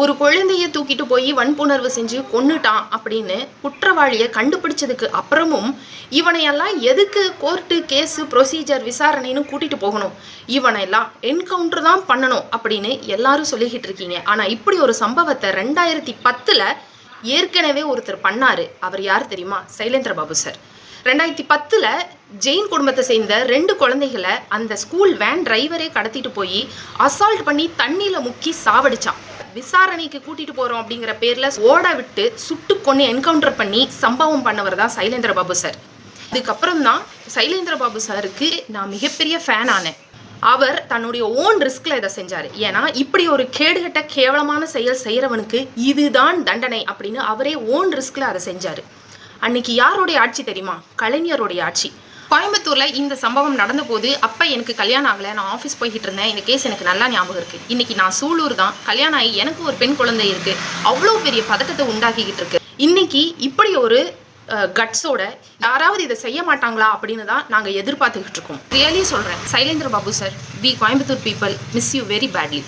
ஒரு குழந்தைய தூக்கிட்டு போய் வன்புணர்வு செஞ்சு கொன்னுட்டான் அப்படின்னு குற்றவாளியை கண்டுபிடிச்சதுக்கு அப்புறமும் இவனையெல்லாம் எதுக்கு கோர்ட்டு கேஸு ப்ரொசீஜர் விசாரணைன்னு கூட்டிட்டு போகணும், இவனையெல்லாம் என்கவுண்டர் தான் பண்ணணும் அப்படின்னு எல்லாரும் சொல்லிக்கிட்டு இருக்கீங்க. ஆனால் இப்படி ஒரு சம்பவத்தை 2010 ஏற்கனவே ஒருத்தர் பண்ணாரு. அவர் யார் தெரியுமா? சைலேந்திர பாபு சார். 2010 ஜெயின் குடும்பத்தை சேர்ந்த 2 குழந்தைகளை அந்த ஸ்கூல் வேன் டிரைவரே கடத்திட்டு போய் அசால்ட் பண்ணி தண்ணியில முக்கி சாவடிச்சான். விசாரணைக்கு கூட்டிட்டு போறோம் அப்படிங்கிற பேர்ல ஓட விட்டு சுட்டு கொண்டு என்கவுண்டர் பண்ணி சம்பவம் பண்ணவர் தான் சைலேந்திர பாபு சார். இதுக்கப்புறம் தான் சைலேந்திர பாபு சாருக்கு நான் மிகப்பெரிய ஃபேன் ஆனேன். அவர் தன்னுடைய ஓன் ரிஸ்க்ல இதை செஞ்சாரு. ஏன்னா இப்படி ஒரு கேடுகட்ட கேவலமான செயல் செய்யறவனுக்கு இதுதான் தண்டனை அப்படின்னு அவரே ஓன் ரிஸ்க்ல அதை செஞ்சாரு. அன்னைக்கு யாருடைய ஆட்சி தெரியுமா? கலைஞருடைய ஆட்சி. கோயம்புத்தூர்ல இந்த சம்பவம் நடந்த போது அப்ப எனக்கு கல்யாணம் ஆகலை, நான் ஆஃபீஸ் போய்கிட்டு இருந்தேன். இந்த கேஸ் எனக்கு நல்லா ஞாபகம் இருக்கு. இன்னைக்கு நான் சூலூர் தான், கல்யாணம் ஆகி எனக்கு ஒரு பெண் குழந்தை இருக்கு. அவ்வளோ பெரிய பதட்டத்தை உண்டாக்கிக்கிட்டு இருக்கு. இன்னைக்கு இப்படி ஒரு கட்ஸோட யாராவது இதை செய்ய மாட்டாங்களா அப்படின்னு தான் நாங்கள் எதிர்பார்த்துக்கிட்டு இருக்கோம். ரியலி சொல்கிறேன், Sylendra Babu sir, we Coimbatore people miss you very badly.